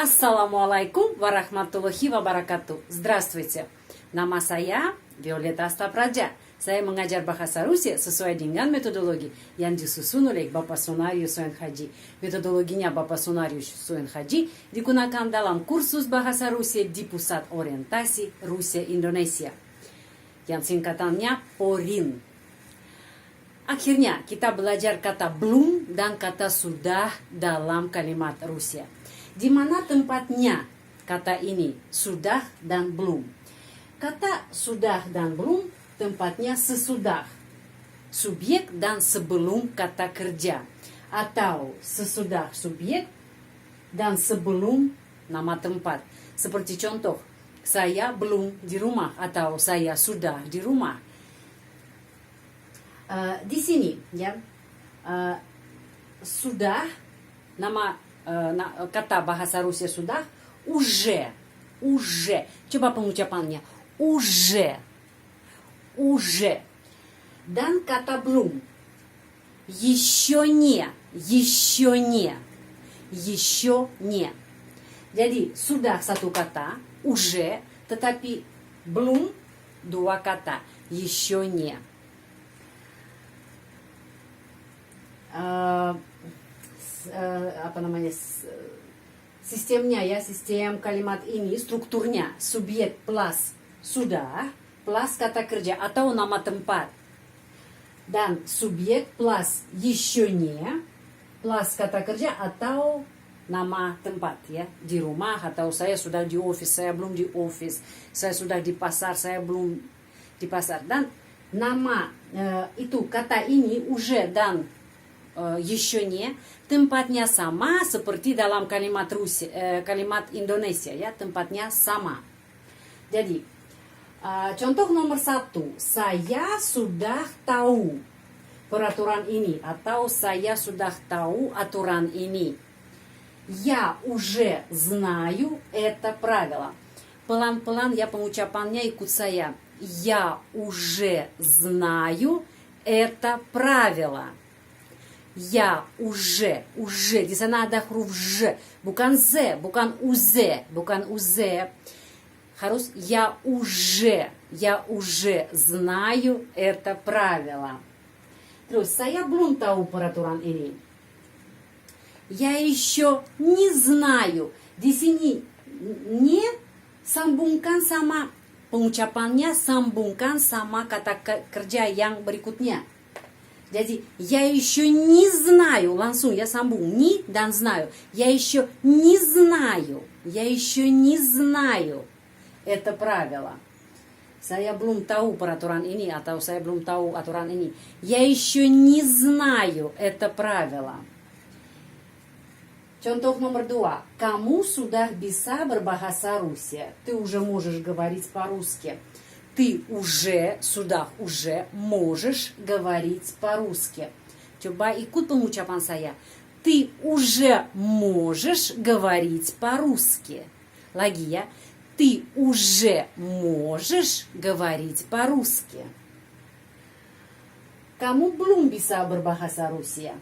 Assalamualaikum warahmatullahi wabarakatuh. Здравствуйте. Nama saya Violeta Astapraja. Saya mengajar bahasa Rusia sesuai dengan metodologi yang disusun oleh Bapak Sunarius Soen Haji. Metodologinya Bapak Sunarius Soen Haji digunakan dalam kursus bahasa Rusia di Pusat Orientasi Rusia Indonesia, yang singkatannya PORIN. Akhirnya kita belajar kata belum dan kata sudah dalam kalimat Rusia. Di mana tempatnya kata ini, sudah dan belum. Kata sudah dan belum tempatnya sesudah, subjek dan sebelum kata kerja, atau sesudah subjek dan sebelum nama tempat. Seperti contoh, saya belum di rumah atau saya sudah di rumah. Di sini ya, sudah nama kata bahasa Rusia sudah уже. Coba pengucapannya уже. Dan kata belum еще не. Jadi sudah satu kata уже, tetapi belum dua kata еще не. Sistemnya ya, sistem kalimat ini strukturnya subjek plus sudah plus kata kerja atau nama tempat, dan subjek plus еще не plus kata kerja atau nama tempat ya, di rumah atau saya sudah di office, saya belum di office, saya sudah di pasar, saya belum di pasar. Dan nama itu kata ini уже dan еще не tempatnya sama seperti dalam kalimat Rusia, kalimat Indonesia ya, tempatnya sama. Jadi contoh nomor 1, saya sudah tahu peraturan ini atau saya sudah tahu aturan ini. Я уже знаю это правило. Pelan-pelan ya pengucapannya, ikut saya. Я уже знаю это правило. Я уже, di sana ada huruf J, bukan Z, bukan UZ, harus я уже знаю это правило. Terus saya belum tahu peraturan ini. Я еще не знаю. Di sini не sambungkan sama pengucapannya, sambungkan sama kata kerja yang berikutnya. Jadi, я еще не знаю, langsung ya sambung, ni dan знаю. Я еще не знаю, это правило. Saya belum tahu peraturan ini atau saya belum tahu aturan ini. Я еще не знаю это правило. Contoh nomor 2. Kamu sudah bisa berbahasa Rusia. Ты уже можешь говорить по-русски. Ты уже, sudah, уже можешь говорить по-русски. Coba ikut pengucapan saya. Ты уже можешь говорить по-русски. Lagi ya. Ты уже можешь говорить по-русски. Kamu belum bisa berbahasa Rusia.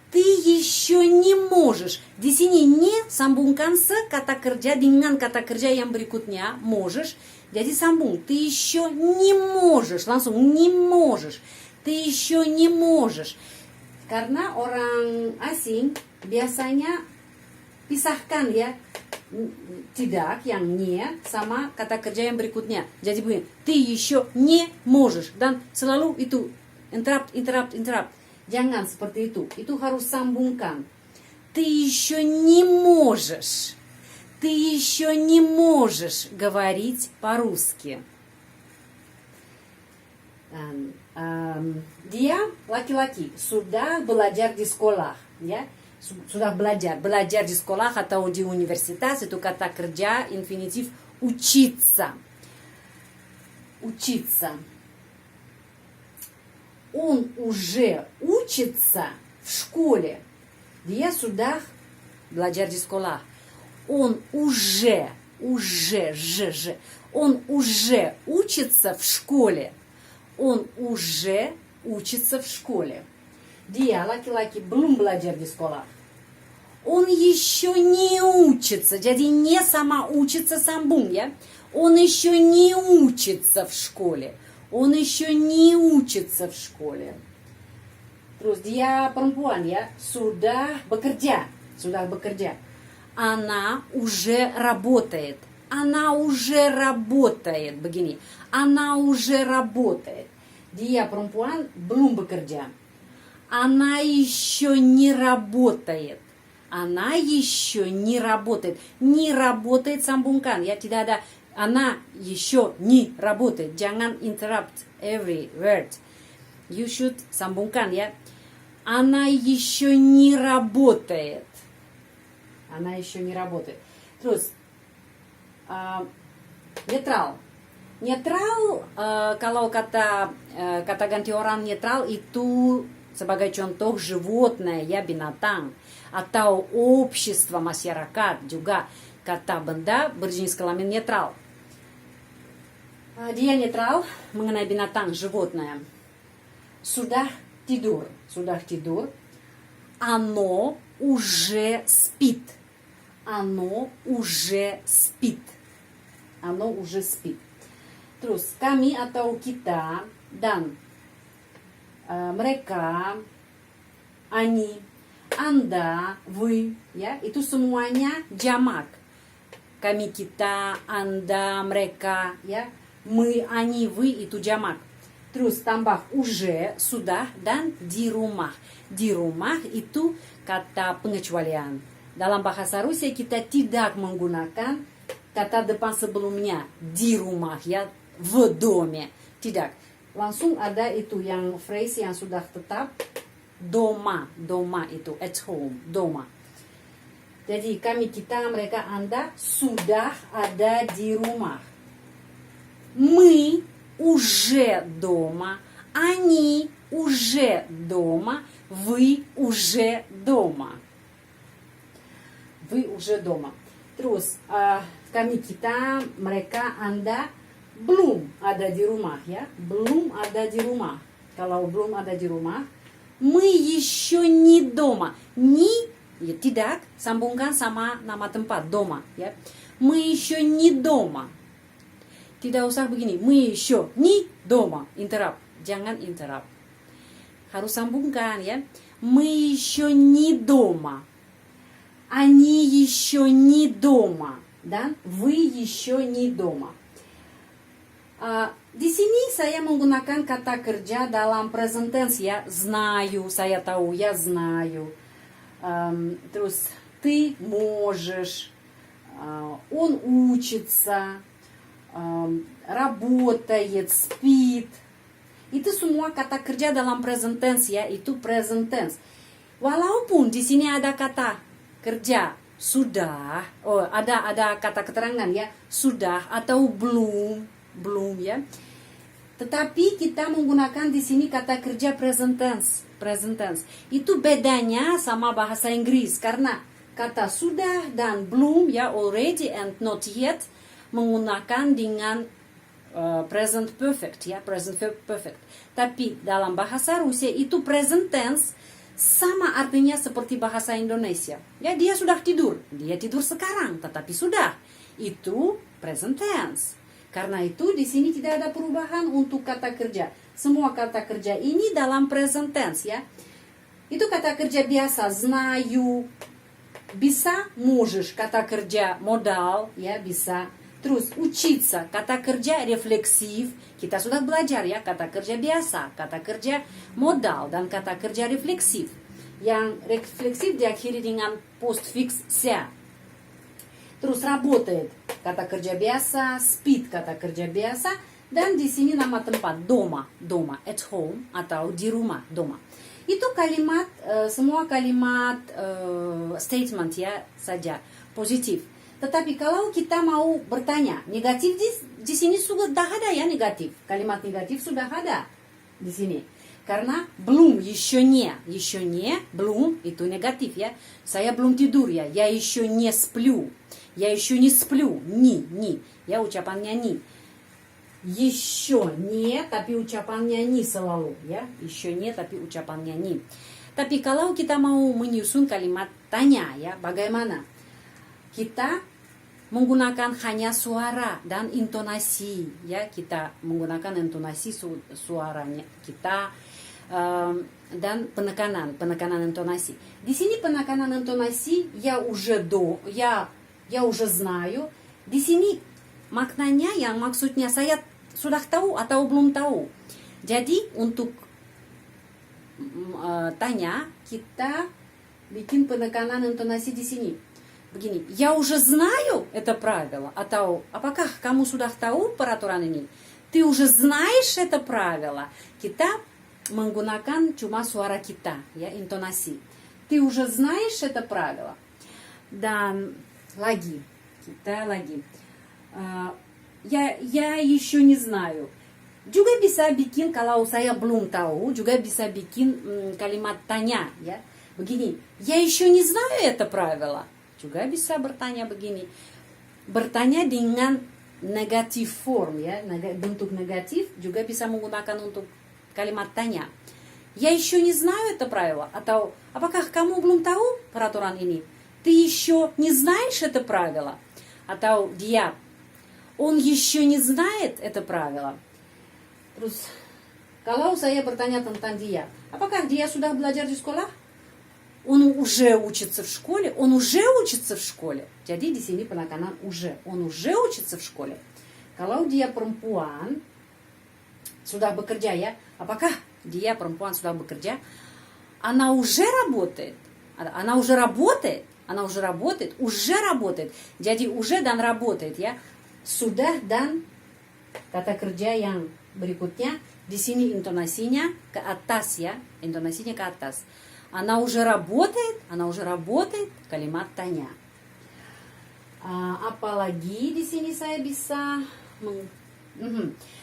Ты еще не можешь. Di sini не sambungkan kata kerja dengan kata kerja yang berikutnya, можешь. Jadi sambung. Ты еще не можешь. Langsung не можешь. Ты еще не можешь. Karena orang asing biasanya pisahkan ya. Tidak yang не sama kata kerja yang berikutnya. Jadi begini. Ты еще не можешь. Dan selalu itu interrupt. Jangan seperti itu. Itu harus sambungkan. Ты еще не можешь. Ты еще не можешь говорить по-русски. Dia laki-laki sudah belajar di sekolah, ya. Sudah belajar di sekolah atau di universitas, itu kata kerja infinitif учиться. Он уже учится в школе. Dia sudah belajar di sekolah. Он уже учится в школе. Он уже учится в школе. Dia laki-laki belum belajar di sekolah. Он еще не учится. Jadi не сама учится sambung ya. Он еще не учится в школе. Он еще не учится в школе. Terus dia perempuan ya, sudah bekerja. Sudah bekerja. Она уже работает. Она уже работает. Begini. Она уже работает. Dia perempuan belum bekerja. Она еще не работает. Она еще не работает. Не работает sambungkan ya, tidak ada она еще не работает. Jangan interrupt every word. You should sambungkan ya. Она еще не работает. Она еще не работает. Terus netral. Netral kalau kata ganti orang netral itu sebagai contoh животное ya, binatang, atau общество masyarakat, juga kata benda berjenis kelamin netral. Dia netral mengenai binatang, животное. Sudah tidur. Оно уже спит. Оно уже спит. Оно уже спит. Terus kami atau kita dan mereka, они, anda, вы, ya, itu semuanya jamak. Kami, kita, anda, mereka, ya, мы, они, вы itu jamak. Terus tambah уже, sudah, dan di rumah. Di rumah itu kata pengecualian. Dalam bahasa Rusia kita tidak menggunakan kata depan sebelumnya di rumah ya, в доме. Tidak. Langsung ada itu yang phrase yang sudah tetap дома. Дома itu at home, дома. Jadi kami, kita, mereka, anda sudah ada di rumah. Мы уже дома. Они уже дома. Вы уже дома. Вы уже дома. Terus kami, kita, mereka, anda belum ada di rumah ya. Belum ada di rumah. Kalau belum ada di rumah, мы еще не дома. Не ya, tidak, sambungkan sama nama tempat дома ya. Мы еще не дома. Tidak usah begini. Мы еще не дома. Interrupt. Jangan interrupt. Harus sambungkan ya. Мы еще не дома. Они еще не дома. Dan вы еще не дома. Di sini saya menggunakan kata kerja dalam present tense ya. Знаю, saya tahu, я знаю. Terus ты можешь, он учится, работает, спит. Itu semua kata kerja dalam present tense ya, itu present tense. Walaupun di sini ada kata kerja sudah, ada kata keterangan ya, sudah atau belum ya. Tetapi kita menggunakan di sini kata kerja present tense. Itu bedanya sama bahasa Inggris karena kata sudah dan belum ya, already and not yet menggunakan dengan present perfect ya, present perfect. Tapi dalam bahasa Rusia itu present tense sama artinya seperti bahasa Indonesia. Ya, dia sudah tidur. Dia tidur sekarang, tetapi sudah. Itu present tense. Karena itu di sini tidak ada perubahan untuk kata kerja. Semua kata kerja ini dalam present tense ya. Itu kata kerja biasa, знаю. Bisa, можешь, kata kerja modal ya, bisa. Terus учиться, kata kerja refleksif. Kita sudah belajar ya, kata kerja biasa, kata kerja modal dan kata kerja refleksif. Yang refleksif diakhiri dengan postfix ся. Terus работает, kata kerja biasa, спит, kata kerja biasa, dan di sini nama tempat дома, at home atau di rumah, дома. Itu kalimat, semua kalimat statement ya saja, positif. Tetapi kalau kita mau bertanya, negatif di sini sudah ada ya, negatif. Kalimat negatif sudah ada di sini. Karena belum, еще не, belum itu negatif ya. Saya belum tidur ya, я еще не сплю. Я еще не сплю, ни, ya ucapannya ni. Еще не, tapi ucapannya ni selalu ya. Еще не, tapi ucapannya ni. Tapi kalau kita mau menyusun kalimat tanya ya, bagaimana? Kita menggunakan hanya suara dan intonasi ya, kita menggunakan intonasi suaranya kita dan penekanan intonasi. Di sini penekanan intonasi я уже знаю. Di sini maknanya yang maksudnya saya sudah tahu atau belum tahu. Jadi untuk tanya kita bikin penekanan intonasi di sini. Begini, я уже знаю это правило. Atau apakah kamu sudah tahu peraturan ini? Ты уже знаешь это правило. Kita menggunakan cuma suara kita, ya, intonasi. Ты уже знаешь это правило. Dan lagi, kita lagi. Я еще не знаю. Juga bisa bikin, kalau saya belum tahu, juga bisa bikin kalimat tanya, ya. Begini, я еще не знаю это правило. Juga bisa bertanya begini. Bertanya dengan negatif form, ya, bentuk negatif juga bisa menggunakan untuk kalimat tanya. Я еще не знаю это правило. Atau apakah kamu belum tahu peraturan ini? Ты еще не знаешь это правило? Atau dia, он еще не знает это правило. Terus, kalau saya bertanya tentang dia, apakah dia sudah belajar di sekolah? Он уже учится в школе. Он уже учится в школе. Jadi di sini penekanan уже. Он уже учится в школе. Kalau dia perempuan sudah bekerja, ya, apakah dia perempuan sudah bekerja? Она уже работает. Она уже работает. Она уже работает. Уже работает. Jadi уже dan работает, ya. Sudah dan kata kerja yang berikutnya, di sini intonasinya ke atas, ya, intonasinya ke atas. Она уже работает, kalimat tanya. Apalagi di sini saya bisa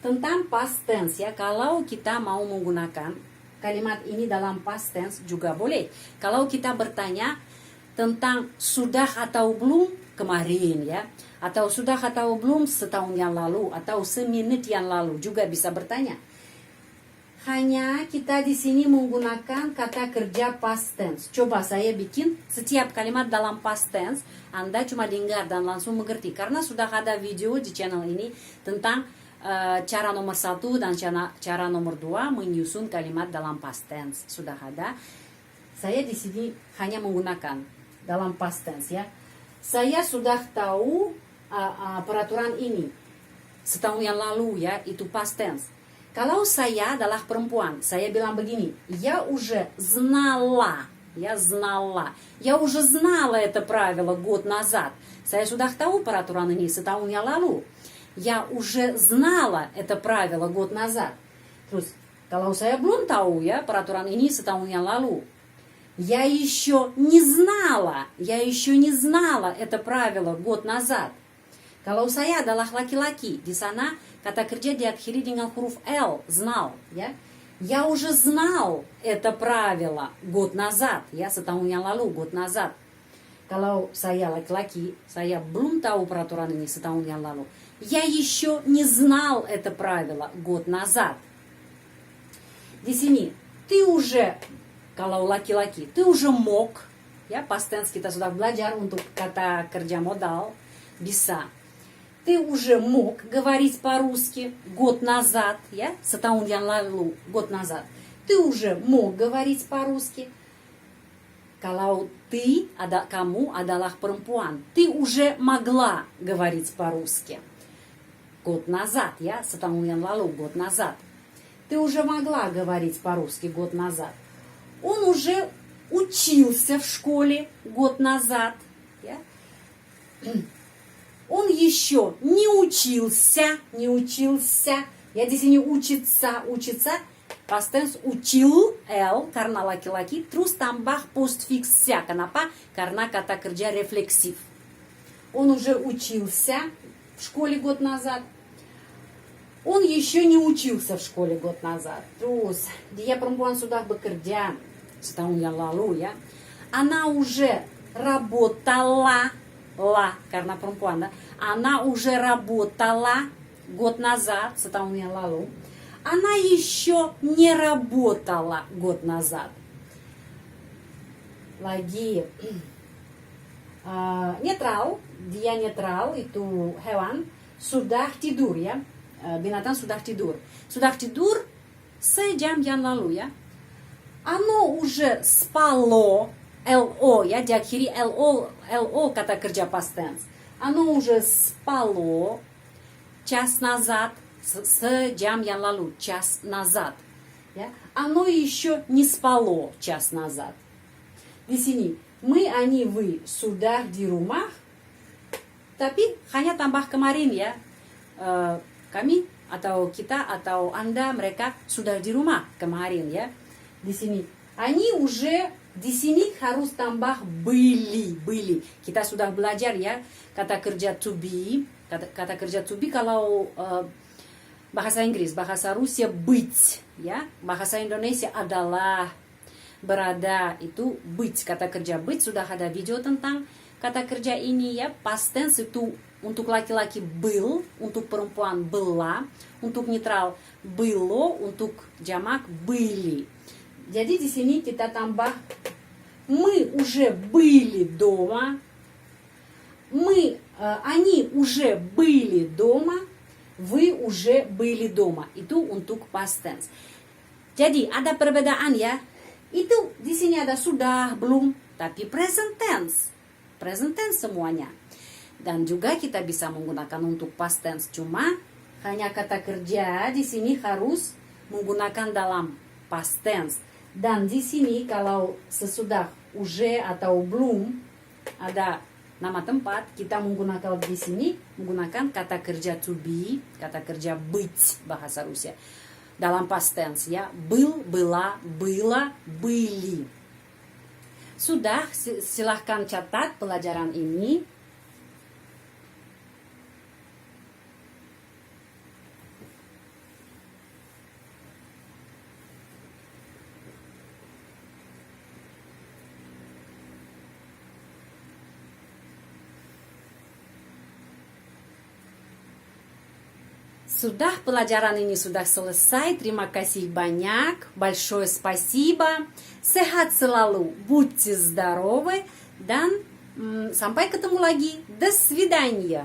tentang past tense, ya. Kalau kita mau menggunakan kalimat ini dalam past tense juga boleh. Kalau kita bertanya tentang sudah atau belum kemarin, ya, atau sudah atau belum setahun yang lalu, atau semenit yang lalu, juga bisa bertanya. Hanya kita di sini menggunakan kata kerja past tense. Coba saya bikin setiap kalimat dalam past tense, Anda cuma dengar dan langsung mengerti. Karena sudah ada video di channel ini tentang cara nomor 1 dan cara nomor 2 menyusun kalimat dalam past tense. Sudah ada. Saya di sini hanya menggunakan dalam past tense, ya. Saya sudah tahu peraturan ini setahun yang lalu, ya, itu past tense. Kalau saya adalah perempuan, saya bilang begini, я уже знала, я уже знала это правило год назад. Saya sudah tahu peraturan ini setahun yang lalu. Я уже знала это правило год назад. Terus, kalau saya belum tahu, ya, peraturan ini setahun yang lalu. Я еще не знала это правило год назад. Kalau saya adalah laki-laki, di sana kata kerja diakhiri dengan huruf L, знал, ya. Я уже знал это правило год назад, ya, setahun yang lalu, год назад. Kalau saya laki-laki, saya belum tahu peraturan ini setahun yang lalu. Я еще не знал это правило год назад. Di sini, ты уже, kalau laki-laki, ты уже мог, ya, past tense kita sudah belajar untuk kata kerja modal, bisa. Ты уже мог говорить по-русски год назад, ya, setahun yang lalu, год назад. Ты уже мог говорить по-русски. Kalau ты, kamu adalah perempuan, ты уже могла говорить по-русски. Год назад, ya, setahun yang lalu, год назад. Ты уже могла говорить по-русски год назад. Он уже учился в школе год назад, ya. Он еще не учился. Ya, di sini учиться, past tense учил, L, karena laki-laki, terus tambah postfix ся. Kenapa? Karena kata kerja refleksif. Он уже учился в школе год назад. Он еще не учился в школе год назад. Terus, dia perempuan sudah bekerja setahun yang lalu, ya. Она уже работала, karena perempuan, да? Она уже работала год назад, setahun yang lalu. Она еще не работала год назад. lagi netral, dia netral itu hewan sudah tidur ya, binatang sudah tidur sejam yang lalu ya. Оно уже спало, LO ya, diakhiri LO kata kerja past tense. Оно уже спало час назад, sejam yang lalu, час назад. Ya. Оно еще не спало час назад. Di sini, мы, они, вы sudah di rumah, tapi hanya tambah kemarin ya. Kami atau kita atau Anda, mereka sudah di rumah kemarin ya. Di sini, они уже, di sini harus tambah были. Kita sudah belajar ya kata kerja to be. Kata kerja to be kalau bahasa Inggris, bahasa Rusia быть ya. Bahasa Indonesia adalah, berada itu быть. Kata kerja быть sudah ada video tentang kata kerja ini ya. Past tense itu untuk laki-laki был, untuk perempuan была, untuk netral было, untuk jamak были. Jadi di sini kita tambah мы уже были дома, они уже были дома, вы уже были дома. Itu untuk past tense. Jadi ada perbedaan ya. Itu di sini ada sudah, belum, tapi present tense. Present tense semuanya. Dan juga kita bisa menggunakan untuk past tense, cuma hanya kata kerja di sini harus menggunakan dalam past tense. Dan di sini kalau sesudah уже atau belum ada nama tempat, kita menggunakan di sini menggunakan kata kerja to be, kata kerja быть bahasa Rusia. Dalam past tense ya, был, была, было, были. Sudah, silahkan catat pelajaran ini. Sudah, pelajaran ini sudah selesai. Terima kasih banyak. Большое спасибо. Sehat selalu. Будьте здоровы. Dan sampai ketemu lagi. До свидания.